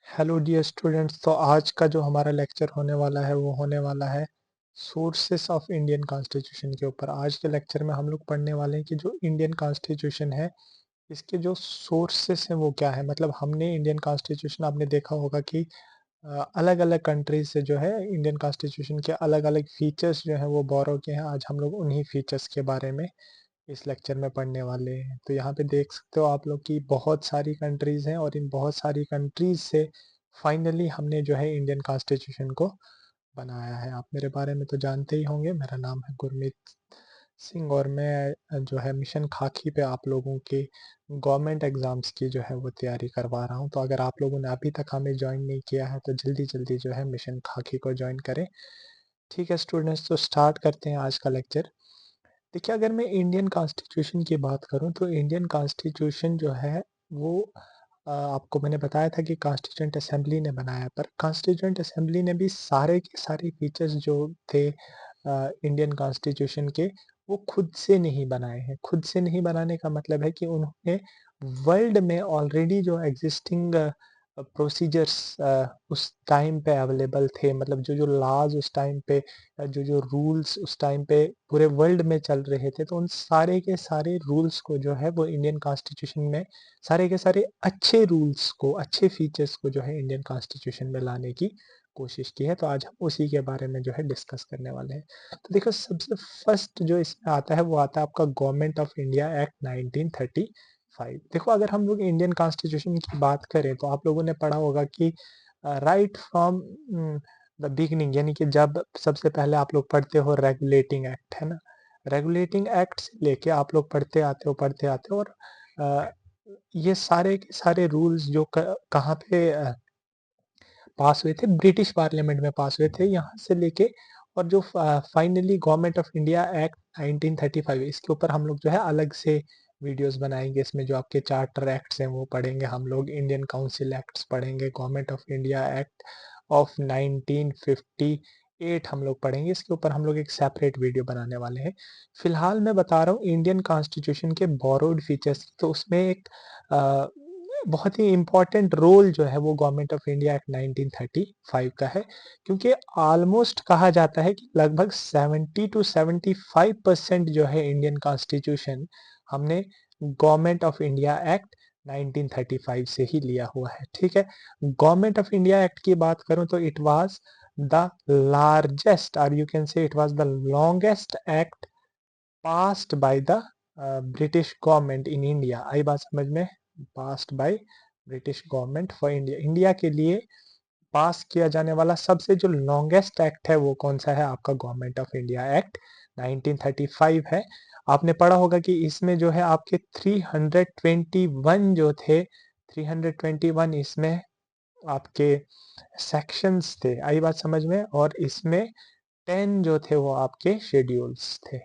Hello dear students. तो आज का जो हमारा लेक्चर होने वाला है वो होने वाला है सोर्सेस ऑफ इंडियन कॉन्स्टिट्यूशन के ऊपर। आज के लेक्चर में हम लोग पढ़ने वाले हैं कि जो इंडियन कॉन्स्टिट्यूशन है इसके जो सोर्सेस हैं वो क्या है। मतलब हमने इंडियन कॉन्स्टिट्यूशन, आपने देखा होगा कि अलग अलग कंट्रीज से जो है इंडियन कॉन्स्टिट्यूशन के अलग अलग फीचर्स जो है वो बोरो किए हैं। आज हम लोग उन्हीं फीचर्स के बारे में इस लेक्चर में पढ़ने वाले हैं। तो यहाँ पे देख सकते हो आप लोग की बहुत सारी कंट्रीज हैं और इन बहुत सारी कंट्रीज से फाइनली हमने जो है इंडियन कॉन्स्टिट्यूशन को बनाया है। आप मेरे बारे में तो जानते ही होंगे, मेरा नाम है गुरमीत सिंह और मैं जो है मिशन खाकी पे आप लोगों के गवर्नमेंट एग्जाम्स की जो है वो तैयारी करवा रहा हूँ। तो अगर आप लोगों ने अभी तक हमें ज्वाइन नहीं किया है तो जल्दी जल्दी जो है मिशन खाकी को ज्वाइन करें। ठीक है स्टूडेंट्स, तो स्टार्ट करते हैं आज का लेक्चर। देखिए, अगर मैं इंडियन कॉन्स्टिट्यूशन की बात करूं तो इंडियन कॉन्स्टिट्यूशन जो है वो आपको मैंने बताया था कि कॉन्स्टिट्यूंट असेंबली ने बनाया है, पर कॉन्स्टिट्यूंट असेंबली ने भी सारे के सारे फीचर्स जो थे इंडियन कॉन्स्टिट्यूशन के वो खुद से नहीं बनाए हैं। खुद से नहीं बनाने का मतलब है कि उन्होंने वर्ल्ड में ऑलरेडी जो एग्जिस्टिंग प्रोसीजर्स उस टाइम पे अवेलेबल थे, मतलब जो जो लॉज उस टाइम पे, जो जो रूल्स उस टाइम पे पूरे वर्ल्ड में चल रहे थे, तो उन सारे के सारे रूल्स को जो है वो इंडियन कॉन्स्टिट्यूशन में, सारे के सारे अच्छे रूल्स को, अच्छे फीचर्स को जो है इंडियन कॉन्स्टिट्यूशन में लाने की कोशिश की है। तो आज हम उसी के बारे में जो है डिस्कस करने वाले हैं। तो देखो, सबसे फर्स्ट जो इसमें आता है वो आता है आपका गवर्नमेंट ऑफ इंडिया एक्ट 1935। देखो, अगर हम लोग इंडियन कॉन्स्टिट्यूशन की बात करें तो आप लोगों ने पढ़ा होगा कि राइट फ्रॉम द बिगनिंग, यानी कि जब सबसे पहले आप लोग पढ़ते हो रेगुलेटिंग एक्ट, है ना। रेगुलेटिंग एक्ट से लेके आप लोग पढ़ते आते हो और अ, ये सारे के सारे रूल्स जो कहाँ पे पास हुए थे, ब्रिटिश पार्लियामेंट में पास हुए थे यहाँ से लेके, और जो finally government of India act 1935, इसके ऊपर हम लोग जो है अलग से वीडियोस बनाएंगे। इसमें जो आपके चार्टर एक्ट्स हैं वो पढ़ेंगे हम लोग, इंडियन काउंसिल एक्ट्स पढ़ेंगे, government of India act of 1958 हम लोग पढ़ेंगे। इसके ऊपर हम लोग एक सेपरेट वीडियो बनाने वाले हैं। फिलहाल मैं बता रहा हूँ इंडियन कॉन्स्टिट्यूशन के बोरोड फीचर्स। तो उसमें एक बहुत ही इम्पोर्टेंट रोल जो है वो गवर्नमेंट ऑफ इंडिया एक्ट 1935 का है, क्योंकि ऑलमोस्ट कहा जाता है कि लगभग 70 टू 75% जो है इंडियन कॉन्स्टिट्यूशन हमने गवर्नमेंट ऑफ इंडिया एक्ट 1935 से ही लिया हुआ है। ठीक है, गवर्नमेंट ऑफ इंडिया एक्ट की बात करूं तो इट वाज द लार्जेस्ट, और you can say it was the longest act passed by the British government in India. आई बात समझ में? Passed by British government for India, India के लिए पास किया जाने वाला सबसे जो लॉन्गेस्ट एक्ट है वो कौन सा है? आपका गवर्नमेंट ऑफ इंडिया एक्ट 1935 है। आपने पढ़ा होगा कि इसमें जो है आपके 321 जो थे, 321 इसमें आपके सेक्शंस थे। आई बात समझ में? और इसमें 10 जो थे वो आपके शेड्यूल्स थे।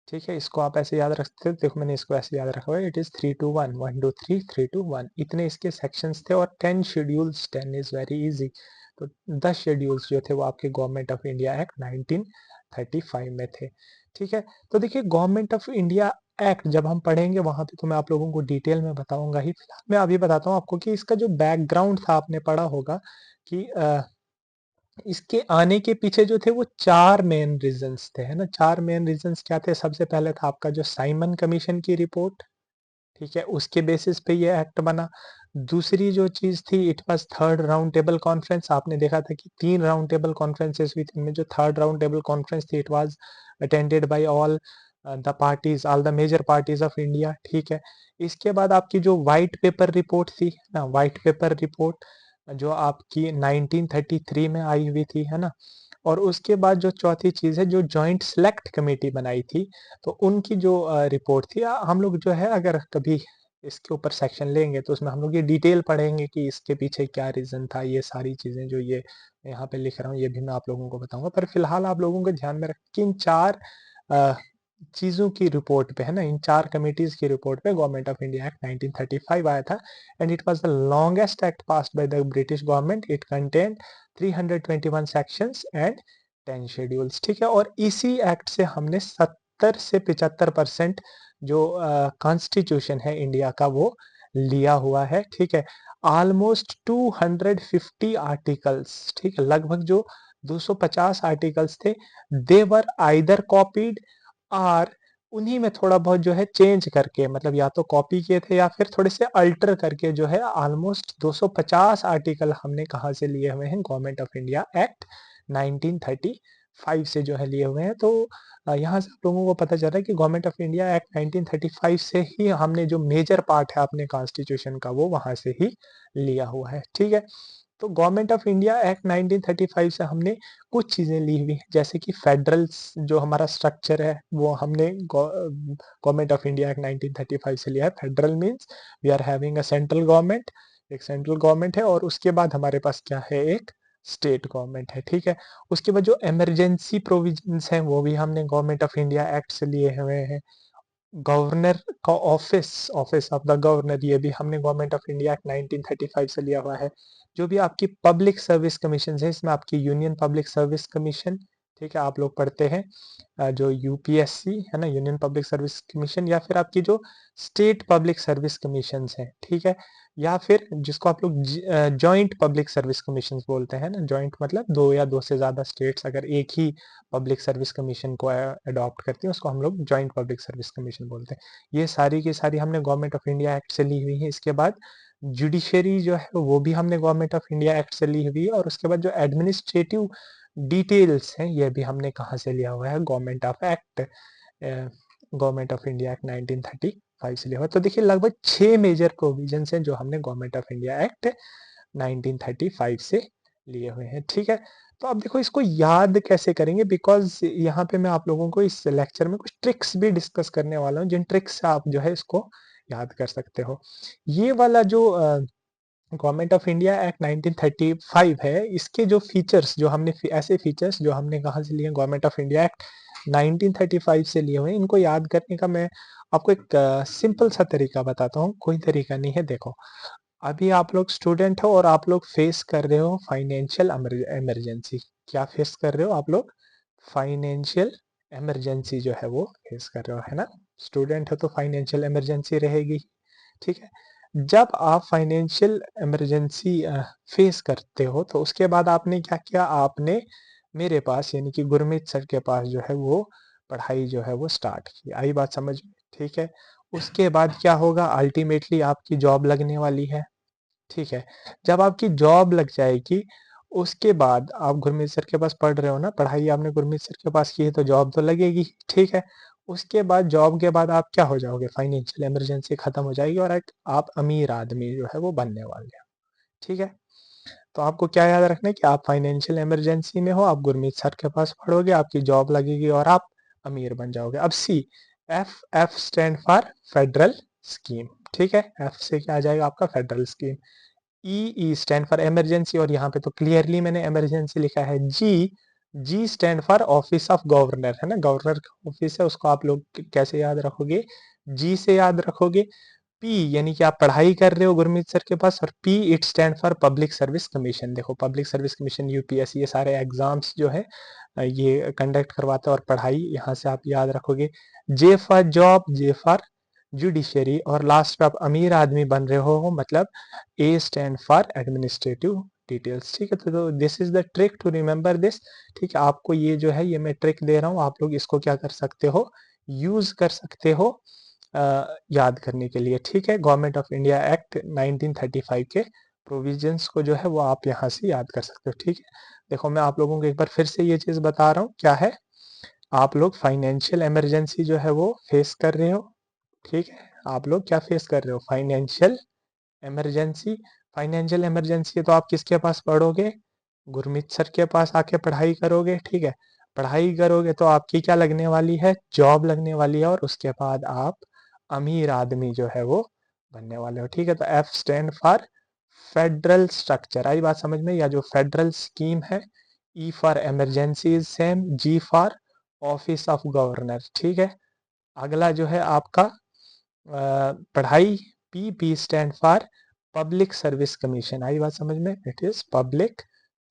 ठीक है, इसको आप ऐसे याद रख सकते हो। देखो, मैंने इसको ऐसे याद रखा हुआ है, इट इज 3 to 1, 1 2 3, 3 to 1, इतने इसके सेक्शंस थे और 10 शेड्यूल्स। 10 is very easy. तो 10 शेड्यूल्स जो थे वो आपके गवर्नमेंट ऑफ इंडिया एक्ट 1935 में थे। ठीक है, तो देखिए, गवर्नमेंट ऑफ इंडिया एक्ट जब हम पढ़ेंगे वहां पे तो मैं आप लोगों को डिटेल में बताऊंगा ही। फिलहाल मैं अभी बताता हूँ आपको कि इसका जो बैकग्राउंड था, आपने पढ़ा होगा कि इसके आने के पीछे जो थे वो चार मेन रीजंस थे, है ना। चार मेन रीजंस क्या थे? सबसे पहले था आपका जो साइमन कमीशन की रिपोर्ट। ठीक है, उसके बेसिस पे ये एक्ट बना। दूसरी जो चीज थी, it was third round table conference. आपने देखा था कि 3 राउंड टेबल कॉन्फ्रेंसेस हुई थी, इनमें जो थर्ड राउंड टेबल कॉन्फ्रेंस थी it was attended by all the parties, all the major parties of India. ठीक है, इसके बाद आपकी जो व्हाइट पेपर रिपोर्ट थी ना, व्हाइट पेपर रिपोर्ट जो आपकी 1933 में आई हुई थी, है ना। और उसके बाद जो चौथी चीज है, जो जॉइंट सेलेक्ट कमेटी बनाई थी, तो उनकी जो रिपोर्ट थी, हम लोग जो है अगर कभी इसके ऊपर सेक्शन लेंगे तो उसमें हम लोग ये डिटेल पढ़ेंगे कि इसके पीछे क्या रीजन था। ये सारी चीजें जो ये यहाँ पे लिख रहा हूँ ये भी मैं आप लोगों को बताऊंगा, पर फिलहाल आप लोगों को ध्यान में रख कि इन चार चीजों की रिपोर्ट पे, है ना, इन चार कमिटीज की रिपोर्ट पे गवर्नमेंट ऑफ इंडिया एक्ट 1935 आया था। And it was the longest act passed by the British government. It contain 321 sections and 10 schedules. ठीक है, और इसी एक्ट से हमने 70 से 75% जो कॉन्स्टिट्यूशन है इंडिया का वो लिया हुआ है, ठीक है। ऑलमोस्ट 250 आर्टिकल्स, ठीक है, लगभग जो 250 आर्टिकल्स थे, दे वर आइदर कॉपीड और उन्हीं में थोड़ा बहुत जो है चेंज करके, मतलब या तो कॉपी किए थे या फिर थोड़े से अल्टर करके जो है ऑलमोस्ट 250 आर्टिकल हमने कहाँ से लिए हुए हैं, गवर्नमेंट ऑफ इंडिया एक्ट 1935 से जो है लिए हुए हैं। तो यहाँ से आप लोगों को पता चल रहा है कि गवर्नमेंट ऑफ इंडिया एक्ट 1935 से ही हमने जो मेजर पार्ट है अपने कॉन्स्टिट्यूशन का वो वहां से ही लिया हुआ है, ठीक है। तो गवर्नमेंट ऑफ इंडिया एक्ट 1935 से हमने कुछ चीजें ली हुई हैं, जैसे कि फेडरल जो हमारा स्ट्रक्चर है वो हमने गवर्नमेंट ऑफ इंडिया एक्ट 1935 से लिया है। Federal means we are having a central government, एक सेंट्रल गवर्नमेंट है, और उसके बाद हमारे पास क्या है, एक स्टेट गवर्नमेंट है, ठीक है। उसके बाद जो इमरजेंसी प्रोविजंस हैं वो भी हमने गवर्नमेंट ऑफ इंडिया एक्ट से लिए हुए हैं। गवर्नर का office, office of the governor, ये भी हमने गवर्नमेंट ऑफ इंडिया एक्ट 1935 से लिया हुआ है। जो भी आपकी पब्लिक सर्विस कमीशन है, इसमें आपकी यूनियन पब्लिक सर्विस कमीशन, ठीक है, आप लोग पढ़ते हैं जो यूपीएससी है ना, यूनियन पब्लिक सर्विस कमीशन, या फिर आपकी जो स्टेट पब्लिक सर्विस कमीशन है, ठीक है, या फिर जिसको आप लोग जॉइंट पब्लिक सर्विस कमीशन बोलते हैं ना, जॉइंट मतलब दो या दो से ज्यादा स्टेट्स अगर एक ही पब्लिक सर्विस कमीशन को अडॉप्ट करती हैं उसको हम लोग जॉइंट पब्लिक सर्विस कमीशन बोलते हैं। ये सारी की सारी हमने गवर्नमेंट ऑफ इंडिया एक्ट से ली हुई है। इसके बाद जुडिशरी जो है वो भी हमने गवर्नमेंट ऑफ इंडिया एक्ट से ली हुई है, और उसके बाद जो एडमिनिस्ट्रेटिव डिटेल्स हैं ये भी हमने कहाँ से लिया हुआ है, government of act, government of India act 1935 से लिया हुआ है। तो देखिए लगभग 6 मेजर प्रोविजन हैं जो हमने गवर्नमेंट ऑफ इंडिया एक्ट 1935 से लिए हुए हैं, ठीक है। तो अब देखो इसको याद कैसे करेंगे, बिकॉज यहाँ पे मैं आप लोगों को इस लेक्चर में कुछ ट्रिक्स भी डिस्कस करने वाला हूँ, जिन ट्रिक्स से आप जो है इसको याद कर सकते हो। ये वाला जो गवर्नमेंट ऑफ इंडिया एक्ट 1935 है, इसके जो फीचर्स जो हमने ऐसे फीचर्स जो हमने कहाँ से लिए, गवर्नमेंट ऑफ इंडिया एक्ट 1935 से लिए हुए हैं, इनको याद करने का मैं आपको एक सिंपल सा तरीका बताता हूँ, कोई तरीका नहीं है। देखो अभी आप लोग स्टूडेंट हो और आप लोग फेस कर रहे हो फाइनेंशियल इमरजेंसी। क्या फेस कर रहे हो आप लोग, फाइनेंशियल इमरजेंसी जो है वो फेस कर रहे हो, है ना। स्टूडेंट हो तो फाइनेंशियल इमरजेंसी रहेगी, ठीक है। जब आप फाइनेंशियल इमरजेंसी फेस करते हो तो उसके बाद आपने क्या किया, आपने मेरे पास यानी कि गुरमीत सर के पास जो है वो पढ़ाई जो है वो स्टार्ट की। आई बात समझ में, ठीक है। उसके बाद क्या होगा, अल्टीमेटली आपकी जॉब लगने वाली है, ठीक है। जब आपकी जॉब लग जाएगी उसके बाद आप गुरमीत सर के पास पढ़ रहे हो ना, पढ़ाई आपने गुरमीत सर के पास की है तो जॉब तो लगेगी, ठीक है। उसके बाद जॉब के बाद आप क्या हो जाओगे, फाइनेंशियल इमरजेंसी खत्म हो जाएगी और एक आप अमीर आदमी जो है वो बनने वाले हो, ठीक है। तो आपको क्या याद रखना है कि आप फाइनेंशियल इमरजेंसी में हो, आप गुरमीत सर के पास पढ़ोगे, आपकी जॉब लगेगी और आप अमीर बन जाओगे। अब C, F, F stand for federal scheme, ठीक है। एफ से क्या आ जाएगा आपका, federal scheme. E stand for emergency, और यहाँ पे तो क्लियरली मैंने इमरजेंसी लिखा है। G, G stand for office of governor, है ना, गवर्नर का ऑफिस है, उसको आप लोग कैसे याद रखोगे, जी से याद रखोगे। पी यानी कि आप पढ़ाई कर रहे हो गुरमीत सर के पास, और P it stand for public service commission. देखो पब्लिक सर्विस कमीशन, यूपीएससी, ये सारे एग्जाम्स जो है ये कंडक्ट करवाते हैं, और पढ़ाई यहाँ से आप याद रखोगे। J for job, J for judiciary, और लास्ट पे आप अमीर आदमी बन रहे हो, मतलब A stand for administrative details, ठीक है। तो this is the trick to remember this, ठीक है। आपको ये जो है ये मैं ट्रिक दे रहा हूँ, आप लोग इसको क्या कर सकते हो, यूज कर सकते हो याद करने के लिए, ठीक है। गवर्नमेंट ऑफ इंडिया एक्ट 1935 के प्रोविजंस को जो है वो आप यहाँ से याद कर सकते हो, ठीक है। देखो मैं आप लोगों को एक बार फिर से ये चीज बता रहा हूँ, क्या है, आप लोग फाइनेंशियल इमरजेंसी जो है वो फेस कर रहे हो, ठीक है। आप लोग क्या फेस कर रहे हो, फाइनेंशियल इमरजेंसी। फाइनेंशियल इमरजेंसी है तो आप किसके पास पढ़ोगे, गुरमीत सर के पास आके पढ़ाई करोगे, ठीक है। पढ़ाई करोगे तो आपकी क्या लगने वाली है, जॉब लगने वाली है, और उसके बाद आप अमीर आदमी जो है वो बनने वाले हो, ठीक है। तो F stand for federal structure, आई बात समझ में, या जो फेडरल स्कीम है। E for emergency is same, G for office of governor, ठीक है। अगला जो है आपका पढ़ाई, P, P stand for public service commission, आई बात समझ में, it is public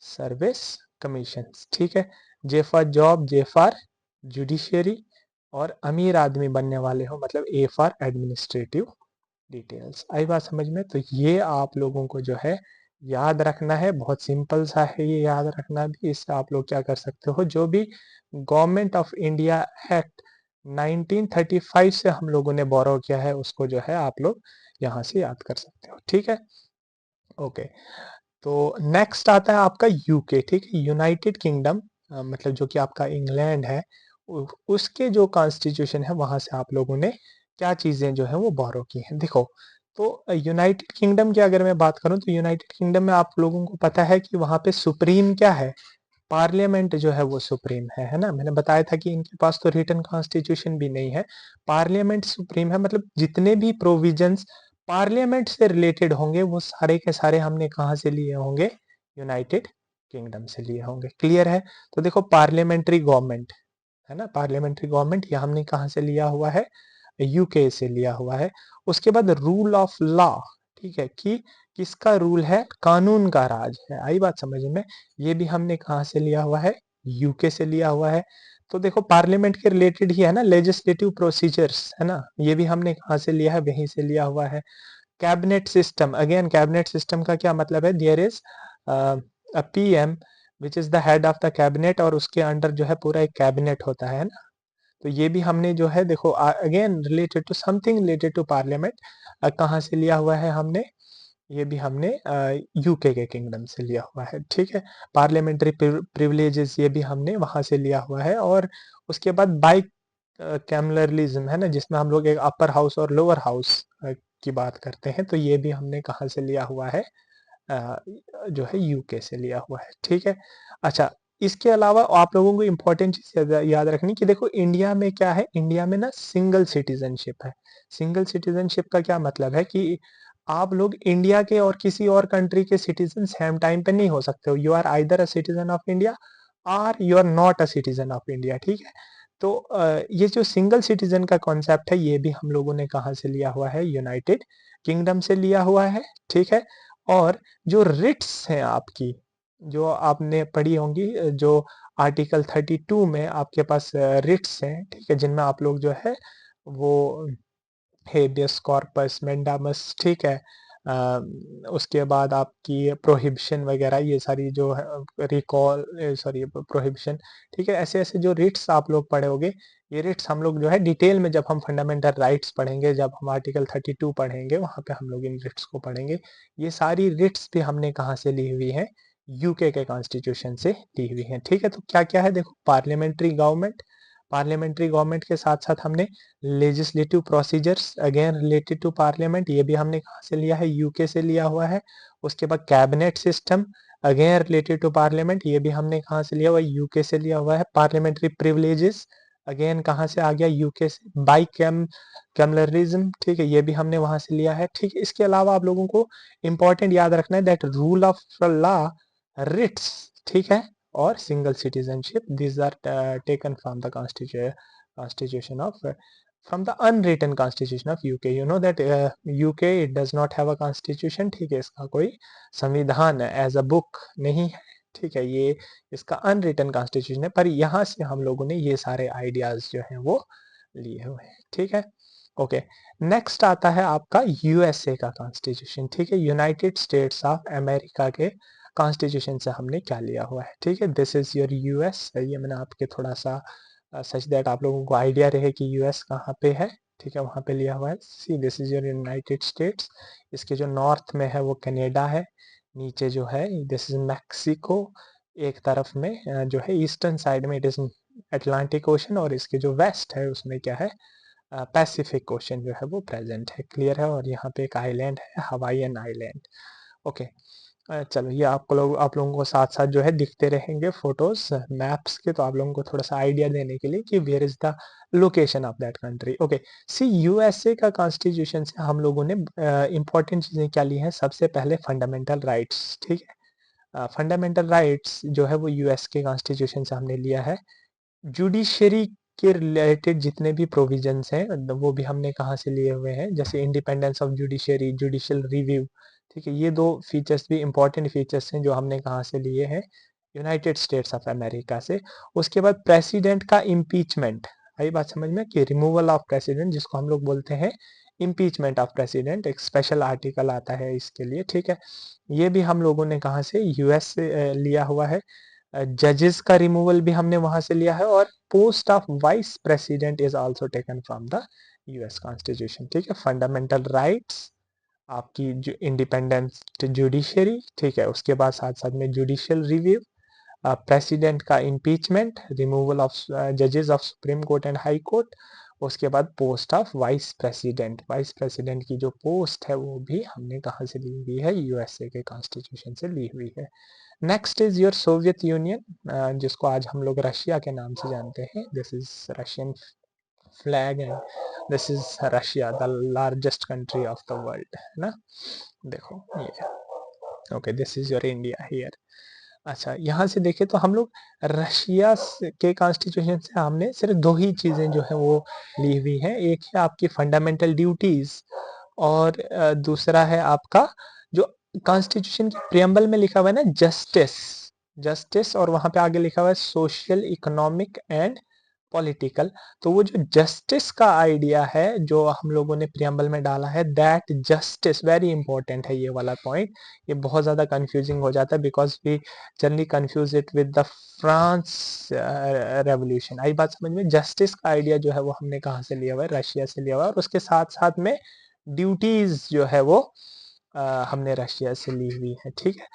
service commission, ठीक है। J for job, J for judiciary, और अमीर आदमी बनने वाले हो मतलब ए फॉर एडमिनिस्ट्रेटिव डिटेल्स। आई बात समझ में? तो ये आप लोगों को जो है याद रखना है, बहुत सिंपल सा है ये याद रखना भी। इससे आप लोग क्या कर सकते हो, जो भी गवर्नमेंट ऑफ इंडिया एक्ट 1935 से हम लोगों ने बोरो किया है उसको जो है आप लोग यहाँ से याद कर सकते हो, ठीक है। ओके, तो नेक्स्ट आता है आपका यूके, ठीक है, यूनाइटेड किंगडम, मतलब जो कि आपका इंग्लैंड है, उसके जो कॉन्स्टिट्यूशन है वहां से आप लोगों ने क्या चीजें जो है वो बोरो की हैं। देखो, तो यूनाइटेड किंगडम की अगर मैं बात करूं तो यूनाइटेड किंगडम में आप लोगों को पता है कि वहां पे सुप्रीम क्या है, पार्लियामेंट जो है वो सुप्रीम है ना। मैंने बताया था कि इनके पास तो रिटन कॉन्स्टिट्यूशन भी नहीं है, पार्लियामेंट सुप्रीम है, मतलब जितने भी प्रोविजंस पार्लियामेंट से रिलेटेड होंगे वो सारे के सारे हमने कहाँ से लिए होंगे, यूनाइटेड किंगडम से लिए होंगे। क्लियर है? तो देखो, पार्लियामेंट्री गवर्नमेंट है ना, पार्लियामेंट्री गवर्नमेंट ये हमने कहाँ से लिया हुआ है, यूके से लिया हुआ है। उसके बाद रूल ऑफ लॉ, ठीक है, कि किसका रूल है, कानून का राज है। आई बात समझ में? ये भी हमने कहाँ से लिया हुआ है, यूके से लिया हुआ है। तो देखो, पार्लियामेंट के रिलेटेड ही है ना, लेजिस्लेटिव प्रोसीजर्स है ना, ये भी हमने कहाँ से लिया है, वहीं से लिया हुआ है। Cabinet system, again cabinet system का क्या मतलब है, there is a PM which is the head of the cabinet, और उसके अंडर जो है पूरा एक कैबिनेट होता है ना। तो ये भी हमने जो है देखो, again related to something related to parliament, कहाँ से लिया हुआ है हमने, ये भी हमने यूके के किंगडम से लिया हुआ है, ठीक है। पार्लियामेंट्री प्रिविलेजेस ये भी हमने वहां से लिया हुआ है। और उसके बाद बाई कैमलरलिज्म है ना, जिसमें हम लोग एक अपर हाउस और लोअर हाउस की बात करते हैं, तो ये भी हमने कहाँ से लिया हुआ है, अ, जो है यूके से लिया हुआ है, ठीक है। अच्छा, इसके अलावा आप लोगों को इम्पोर्टेंट चीज याद रखनी कि देखो, इंडिया में क्या है, इंडिया में ना सिंगल सिटीजनशिप है। सिंगल सिटीजनशिप का क्या मतलब है कि आप लोग इंडिया के और किसी और कंट्री के सिटीजन सेम टाइम पे नहीं हो सकते हो। You are either a citizen of India और you are not a citizen of India, ठीक है। तो ये जो सिंगल सिटीजन का कॉन्सेप्ट है ये भी हम लोगों ने कहाँ से लिया हुआ है, यूनाइटेड किंगडम से लिया हुआ है, ठीक है। और जो रिट्स हैं आपकी, जो आपने पढ़ी होंगी, जो आर्टिकल 32 में आपके पास रिट्स हैं, ठीक है, जिनमें आप लोग जो है वो हेबियस कॉर्पस, मेंडामस, ठीक है, उसके बाद आपकी प्रोहिबिशन वगैरह, ये सारी जो है, रिकॉल, सॉरी प्रोहिबिशन, ठीक है, ऐसे ऐसे जो रिट्स आप लोग पढ़े होंगे, ये रिट्स हम लोग जो है डिटेल में जब हम फंडामेंटल राइट्स पढ़ेंगे, जब हम आर्टिकल 32 पढ़ेंगे, वहां पे हम लोग इन रिट्स को पढ़ेंगे। ये सारी रिट्स भी हमने कहाँ से ली हुई है, यूके के कॉन्स्टिट्यूशन से ली हुई है, ठीक है। तो क्या क्या है देखो, पार्लियामेंट्री गवर्नमेंट, पार्लियामेंट्री गवर्नमेंट के साथ साथ हमने legislative procedures, again related to parliament, ये भी हमने कहाँ से लिया है, यूके से लिया हुआ है। उसके बाद cabinet system, again related to parliament, ये भी हमने कहाँ से लिया हुआ है, यूके से लिया हुआ है। पार्लियामेंट्री प्रिविलेजेस, अगेन कहाँ से आ गया, यूके से। बाई कैमलरिज्म, ठीक है, ये भी हमने वहां से लिया है, ठीक है। इसके अलावा आप लोगों को इंपॉर्टेंट याद रखना है that rule of law, writs, ठीक है, और single citizenship, these are taken from the constitution of from the unwritten constitution of UK. You know that UK it does not have a constitution, ठीक है, इसका कोई संविधान एज अ बुक नहीं है, ठीक है, ये इसका अनरिटन कॉन्स्टिट्यूशन है। पर यहाँ से हम लोगों ने ये सारे आइडियाज जो हैं वो लिए हुए हैं, ठीक है। ओके, नेक्स्ट आता है आपका यूएसए का कॉन्स्टिट्यूशन, ठीक है, यूनाइटेड स्टेट्स ऑफ अमेरिका के कॉन्स्टिट्यूशन से हमने क्या लिया हुआ है, ठीक है। दिस इज योर यूएस, ये मैंने आपके थोड़ा सा सच दैट आप लोगों को आइडिया रहे कि यूएस कहाँ पे है, ठीक है, वहाँ पे लिया हुआ है। See this is your United states, इसके जो नॉर्थ में है वो कनाडा है, नीचे जो है दिस इज मैक्सिको, एक तरफ में जो है ईस्टर्न साइड में इट इज अटलांटिक ओशन, और इसके जो वेस्ट है उसमें क्या है, पैसिफिक ओशन जो है वो प्रेजेंट है। क्लियर है? और यहाँ पे एक आइलैंड है, हवाईयन आइलैंड। ओके, चलो ये आप लोगों को साथ साथ जो है दिखते रहेंगे फोटोज मैप्स के, तो आप लोगों को थोड़ा सा आइडिया देने के लिए कि where is the location of that country. Okay, see USA का कॉन्स्टिट्यूशन से हम लोगों ने इंपॉर्टेंट चीजें क्या ली हैं, सबसे पहले फंडामेंटल राइट्स, ठीक है। फंडामेंटल राइट्स जो है वो यूएस के कॉन्स्टिट्यूशन से हमने लिया है। जुडिशरी के रिलेटेड जितने भी प्रोविजंस हैं वो भी हमने कहाँ से लिए हुए हैं, जैसे independence of judiciary, judicial review, ठीक है, ये दो फीचर्स भी इंपॉर्टेंट फीचर्स हैं जो हमने कहाँ से लिए हैं, यूनाइटेड स्टेट्स ऑफ अमेरिका से। उसके बाद प्रेसिडेंट का इम्पीचमेंट, आई बात समझ में, कि रिमूवल ऑफ प्रेसिडेंट जिसको हम लोग बोलते हैं इम्पीचमेंट ऑफ प्रेसिडेंट, एक स्पेशल आर्टिकल आता है इसके लिए, ठीक है। ये भी हम लोगों ने कहाँ से, यूएस से लिया हुआ है। जजेस का रिमूवल भी हमने वहां से लिया है, और post of vice president is also taken from the US constitution, ठीक है। फंडामेंटल राइट्स, आपकी जो इंडिपेंडेंट जुडिशरी, ठीक है, उसके बाद साथ साथ में जुडिशियल रिव्यू, प्रेसिडेंट का इम्पीचमेंट, रिमूवल ऑफ जजेस of supreme court and high court, उसके बाद post of vice president, vice president की जो पोस्ट है वो भी हमने कहाँ से ली हुई है, यूएसए के कॉन्स्टिट्यूशन से ली हुई है। Next is your Soviet union, जिसको आज हम लोग रशिया के नाम से जानते हैं। This is Russian flag and this is Russia, the largest country of the world, है ना। देखो ये, okay, this is your India here. अच्छा, यहाँ से देखें तो हम लोग रशिया के कॉन्स्टिट्यूशन से हमने सिर्फ दो ही चीजें जो है वो ली हुई हैं। एक है आपकी फंडामेंटल ड्यूटीज, और दूसरा है आपका जो कॉन्स्टिट्यूशन के प्रियम्बल में लिखा हुआ है ना, जस्टिस, जस्टिस, और वहां पे आगे लिखा हुआ है सोशल, इकोनॉमिक एंड पॉलिटिकल। तो वो जो जस्टिस का आइडिया है जो हम लोगों ने प्रियम्बल में डाला है, दैट जस्टिस वेरी इंपॉर्टेंट है, ये वाला पॉइंट। ये बहुत ज्यादा कंफ्यूजिंग हो जाता है because we generally confuse it with the France revolution. आई बात समझ में। जस्टिस का आइडिया जो है वो हमने कहाँ से लिया हुआ है, रशिया से लिया हुआ है, और उसके साथ साथ में ड्यूटीज जो है वो हमने रशिया से ली हुई है, ठीक है।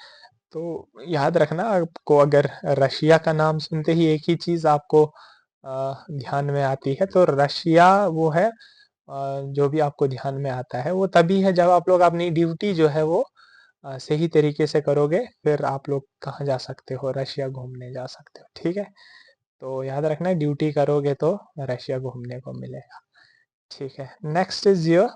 तो याद रखना, आपको अगर रशिया का नाम सुनते ही एक ही चीज आपको ध्यान में आती है, तो रशिया वो है, जो भी आपको ध्यान में आता है वो तभी है जब आप लोग अपनी ड्यूटी जो है वो सही तरीके से करोगे, फिर आप लोग कहाँ जा सकते हो, रशिया घूमने जा सकते हो, ठीक है। तो याद रखना, ड्यूटी करोगे तो रशिया घूमने को मिलेगा, ठीक है। Next is your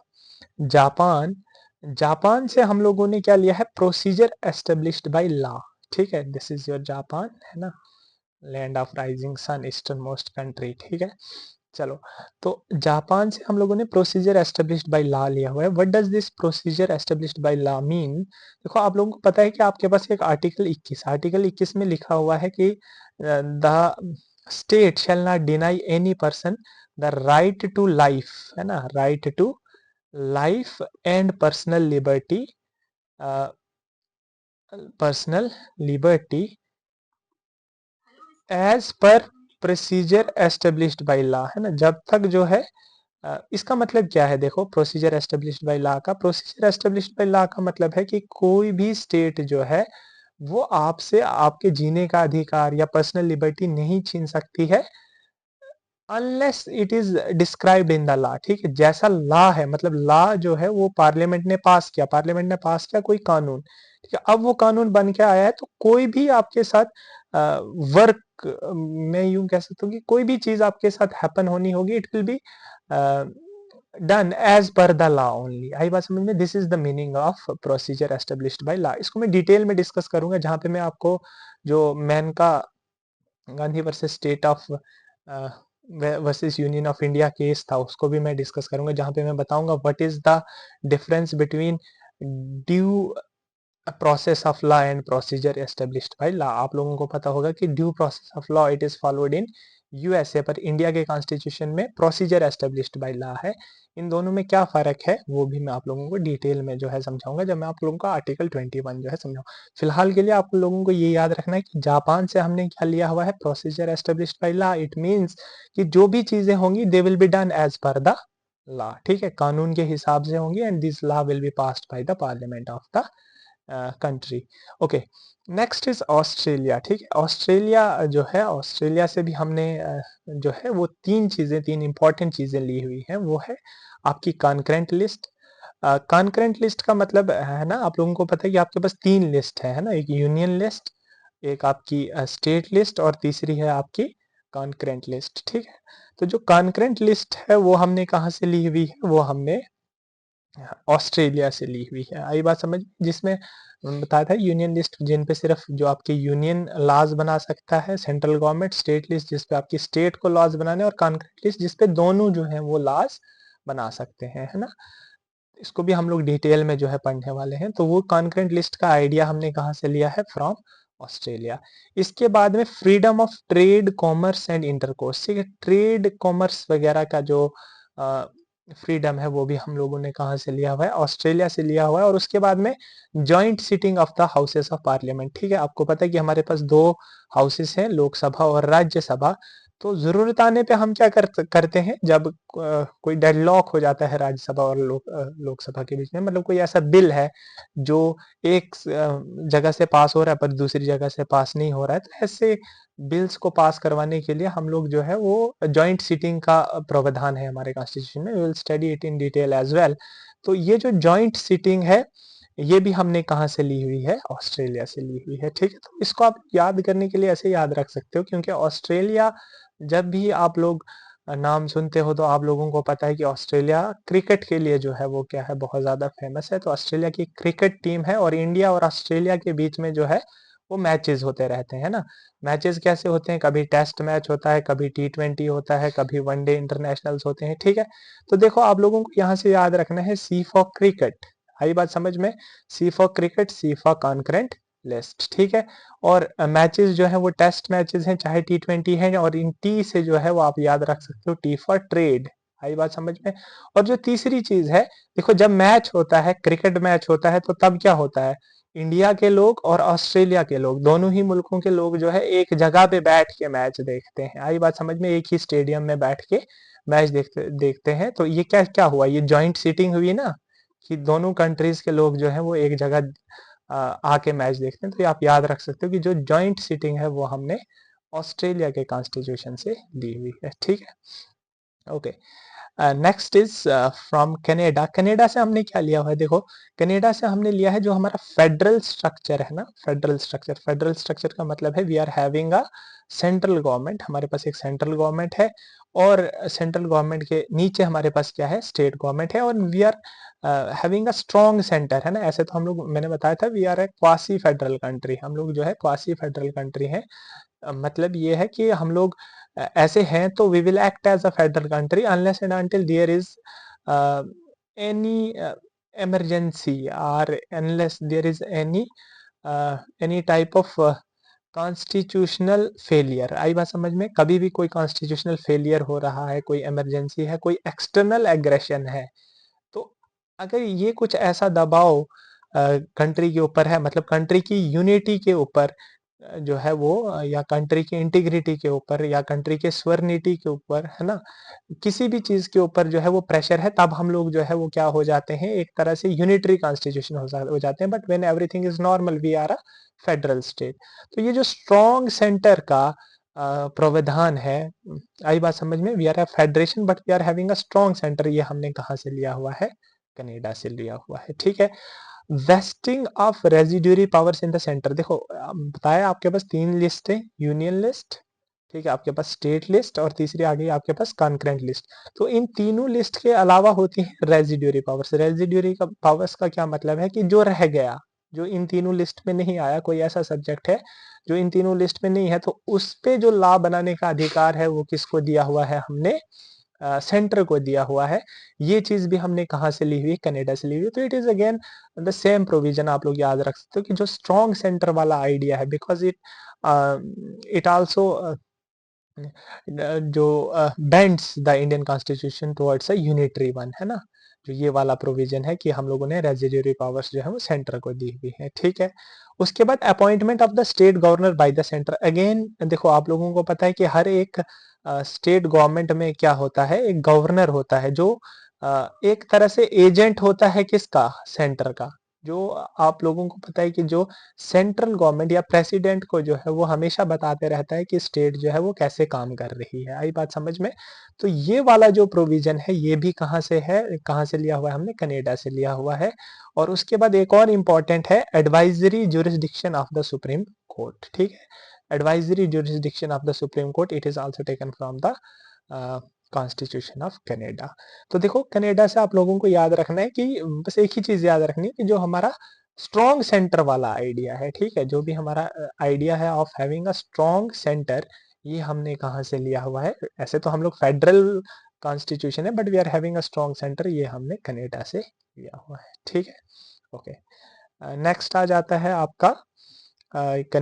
Japan. Japan से हम लोगों ने क्या लिया है, प्रोसीजर एस्टेब्लिश्ड बाय लॉ, ठीक है। दिस इज योर जापान, है ना, land of rising sun, eastern most country, ठीक है। चलो, तो जापान से हम लोगों ने प्रोसीजर एस्टेब्लिश्ड बाय लॉ लिया हुआ है। What does this procedure established by law mean? देखो, आप लोगों को पता है कि आपके पास एक आर्टिकल 21 में लिखा हुआ है कि the state shall not deny any person the right to life, है ना, right to life and personal liberty as per procedure established by law, है ना। जब तक जो है इसका मतलब क्या है, देखो, प्रोसीजर एस्टेब्लिश्ड बाय लॉ का, प्रोसीजर एस्टेब्लिश्ड बाय लॉ का मतलब है कि कोई भी स्टेट जो है वो आपसे आपके जीने का अधिकार या पर्सनल लिबर्टी नहीं छीन सकती है, unless it is described in the law, ठीक है। जैसा लॉ है, मतलब लॉ जो है वो पार्लियामेंट ने पास किया कोई कानून, ठीक है। अब वो कानून बन के आया है, तो कोई भी आपके साथ वर्क, मैं यूं कह सकता हूँ कि कोई भी चीज आपके साथ हैपन होनी होगी, it will be done as per the law only. आई बात समझ में। This is the meaning of procedure established by law. इसको मैं डिटेल में डिस्कस करूंगा, जहां पे मैं आपको जो मैन का Gandhi versus state of versus union of India case था, उसको भी मैं डिस्कस करूंगा, जहां पे मैं बताऊंगा what is the difference between due process of law and procedure established by law. आप लोगों को पता होगा कि due process of law it is followed in USA, पर इंडिया के कॉन्स्टिट्यूशन में प्रोसीजर एस्टेब्लिश्ड बाय लॉ है। इन दोनों में क्या फर्क है वो भी मैं आप लोगों को डिटेल में जो है समझाऊंगा, जब मैं आप लोगों को आर्टिकल 21 जो है समझाऊंगा। फिलहाल के लिए आप लोगों को ये याद रखना है कि जापान से हमने क्या लिया हुआ है, procedure established by law. It means कि जो भी चीजें होंगी they will be done as per the law, ठीक है, कानून के हिसाब से होंगी, and this law will be passed by the parliament of the country. Okay, next is Australia, ठीक है। ऑस्ट्रेलिया जो है, ऑस्ट्रेलिया से भी हमने जो है वो तीन इंपॉर्टेंट चीजें ली हुई हैं। वो है आपकी कॉन्करेंट लिस्ट। कॉन्करेंट लिस्ट का मतलब है ना, आप लोगों को पता है कि आपके पास तीन लिस्ट है ना, एक यूनियन लिस्ट, एक आपकी स्टेट लिस्ट, और तीसरी है आपकी कॉन्करेंट लिस्ट, ठीक है। तो जो कॉन्करेंट लिस्ट है वो हमने कहाँ से ली हुई है, वो हमने ऑस्ट्रेलिया से ली हुई है। आई बात समझ, जिसमें बताया था यूनियन लिस्ट जिन पे सिर्फ जो आपके यूनियन लॉज बना सकता है सेंट्रल गवर्नमेंट, स्टेट लिस्ट जिस पे आपकी स्टेट को लॉज बनाने, और कॉन्करेंट लिस्ट जिस पे दोनों जो है वो लॉज बना सकते हैं, है ना। इसको भी हम लोग डिटेल में जो है पढ़ने वाले हैं। तो वो कॉन्करेंट लिस्ट का आइडिया हमने कहाँ से लिया है, फ्रॉम ऑस्ट्रेलिया। इसके बाद में freedom of trade, commerce and intercourse, ठीक है। ट्रेड, कॉमर्स वगैरह का जो फ्रीडम है वो भी हम लोगों ने कहाँ से लिया हुआ है, ऑस्ट्रेलिया से लिया हुआ है। और उसके बाद में joint sitting of the houses of parliament, ठीक है, आपको पता है कि हमारे पास दो हाउसेस हैं, लोकसभा और राज्यसभा। तो जरूरत आने पे हम क्या करते हैं, जब कोई डेडलॉक हो जाता है राज्यसभा और लोकसभा के बीच में, मतलब कोई ऐसा बिल है जो एक जगह से पास हो रहा है पर दूसरी जगह से पास नहीं हो रहा है, तो ऐसे बिल्स को पास करवाने के लिए हम लोग जो है वो जॉइंट सीटिंग का प्रावधान है हमारे कॉन्स्टिट्यूशन में। We will study it in detail as well. तो ये जो जॉइंट सीटिंग है, ये भी हमने कहाँ से ली हुई है, ऑस्ट्रेलिया से ली हुई है, ठीक है। तो इसको आप याद करने के लिए ऐसे याद रख सकते हो, क्योंकि ऑस्ट्रेलिया, जब भी आप लोग नाम सुनते हो तो आप लोगों को पता है कि ऑस्ट्रेलिया क्रिकेट के लिए जो है वो क्या है, बहुत ज्यादा फेमस है। तो ऑस्ट्रेलिया की क्रिकेट टीम है, और इंडिया और ऑस्ट्रेलिया के बीच में जो है वो मैचेस होते रहते हैं ना। मैचेस कैसे होते हैं, कभी टेस्ट मैच होता है, कभी T20 होता है, कभी वनडे इंटरनेशनल्स होते हैं, ठीक है। तो देखो आप लोगों को यहाँ से याद रखना है, सी फॉर क्रिकेट, आई बात समझ में, C for cricket, C for concurrent list, ठीक है। और मैचेस जो है वो टेस्ट मैचेस हैं, चाहे T20 है, और इन टी से जो है वो आप याद रख सकते हो, टी फॉर ट्रेड, आई बात समझ में। और जो तीसरी चीज है, देखो जब मैच होता है, क्रिकेट मैच होता है, तो तब क्या होता है, इंडिया के लोग और ऑस्ट्रेलिया के लोग, दोनों ही मुल्कों के लोग जो है एक जगह पे बैठ के मैच देखते हैं, आई बात समझ में, एक ही स्टेडियम में बैठ के मैच देखते देखते हैं। तो ये क्या क्या हुआ, ये जॉइंट सीटिंग हुई ना, कि दोनों कंट्रीज के लोग जो है वो एक जगह आके मैच देखते हैं। तो ये आप याद रख सकते हो कि जो जॉइंट सीटिंग है वो हमने ऑस्ट्रेलिया के कॉन्स्टिट्यूशन से ली हुई है, ठीक है। Okay, next is from Canada. Canada से हमने क्या लिया हुआ है, देखो कनाडा से हमने लिया है जो हमारा फेडरल स्ट्रक्चर है ना, फेडरल स्ट्रक्चर। फेडरल स्ट्रक्चर का मतलब है we are having a central government, हमारे पास एक सेंट्रल गवर्नमेंट है, और सेंट्रल गवर्नमेंट के नीचे हमारे पास क्या है, स्टेट गवर्नमेंट है, और we are having a strong centre, है ना। ऐसे तो हम लोग, मैंने बताया था, we are a quasi federal country, हम लोग जो है क्वासी फेडरल कंट्री है। मतलब ये है कि हम लोग ऐसे हैं, तो we will act as a federal country unless and until there is any emergency, or unless there is any type of constitutional failure, आई बात समझ में, कभी भी कोई कॉन्स्टिट्यूशनल फेलियर हो रहा है, कोई इमरजेंसी है, कोई एक्सटर्नल एग्रेशन है, तो अगर ये कुछ ऐसा दबाव कंट्री के ऊपर है, मतलब कंट्री की यूनिटी के ऊपर जो है वो, या कंट्री की इंटीग्रिटी के ऊपर, या कंट्री के स्वरनीति के ऊपर, है ना, किसी भी चीज के ऊपर जो है वो प्रेशर है, तब हम लोग जो है वो क्या हो जाते हैं, एक तरह से यूनिटरी कॉन्स्टिट्यूशन हो जाते हैं। But when everything is normal, we are a federal state. तो ये जो स्ट्रॉन्ग सेंटर का प्रावधान है, आई बात समझ में, we are a federation but we are having a strong centre, ये हमने कहाँ से लिया हुआ है, कनाडा से लिया हुआ है, ठीक है। Wasting of residuary powers in the centre, देखो बताया आपके पास तीन लिस्ट है, यूनियन लिस्ट, ठीक है, आपके पास स्टेट लिस्ट, और तीसरी आ गई आपके पास कॉन्करेंट लिस्ट। तो इन तीनों लिस्ट के अलावा होती है रेजिड्यूरी पावर्स। रेजिड्यूरी का पावर्स का क्या मतलब है, कि जो रह गया, जो इन तीनों लिस्ट में नहीं आया, कोई ऐसा सब्जेक्ट है जो इन तीनों लिस्ट में नहीं है, तो उस पे जो लॉ बनाने का अधिकार है वो किसको दिया हुआ है, हमने सेंटर को दिया हुआ है। ये चीज भी हमने कहाँ से ली हुई है, कनाडा से ली हुई है। तो it is again the same provision, आप लोग याद रख सकते हो कि जो स्ट्रॉन्ग सेंटर वाला आइडिया है, बिकॉज इट आल्सो जो bends the Indian constitution towards a unitary one, है ना। जो ये वाला प्रोविजन है कि हम लोगों ने रेजिड्यूरी पावर्स जो है वो सेंटर को दी हुई है, ठीक है। उसके बाद appointment of the state governor by the centre, again देखो आप लोगों को पता है कि हर एक स्टेट गवर्नमेंट में क्या होता है, एक गवर्नर होता है, जो एक तरह से एजेंट होता है, किसका, सेंटर का। जो आप लोगों को पता है कि जो सेंट्रल गवर्नमेंट या प्रेसिडेंट को जो है वो हमेशा बताते रहता है कि स्टेट जो है वो कैसे काम कर रही है, आई बात समझ में। तो ये वाला जो प्रोविजन है, ये भी कहाँ से है, कहाँ से लिया हुआ है, हमने कनाडा से लिया हुआ है। और उसके बाद एक और इम्पॉर्टेंट है, advisory jurisdiction of the supreme court, ठीक है। Advisory jurisdiction of the supreme court, it is also taken from the constitution of Canada. तो देखो कनाडा से आप लोगों को याद रखना है कि बस एक ही चीज याद रखनी है, कि जो हमारा स्ट्रॉन्ग सेंटर वाला आइडिया है, ठीक है, जो भी हमारा आइडिया है of having a strong centre, ये हमने कहाँ से लिया हुआ है। ऐसे तो हम लोग फेडरल कॉन्स्टिट्यूशन है, but we are having a strong centre, ये हमने कनाडा से लिया हुआ है, ठीक है। ओके, नेक्स्ट आ जाता है आपका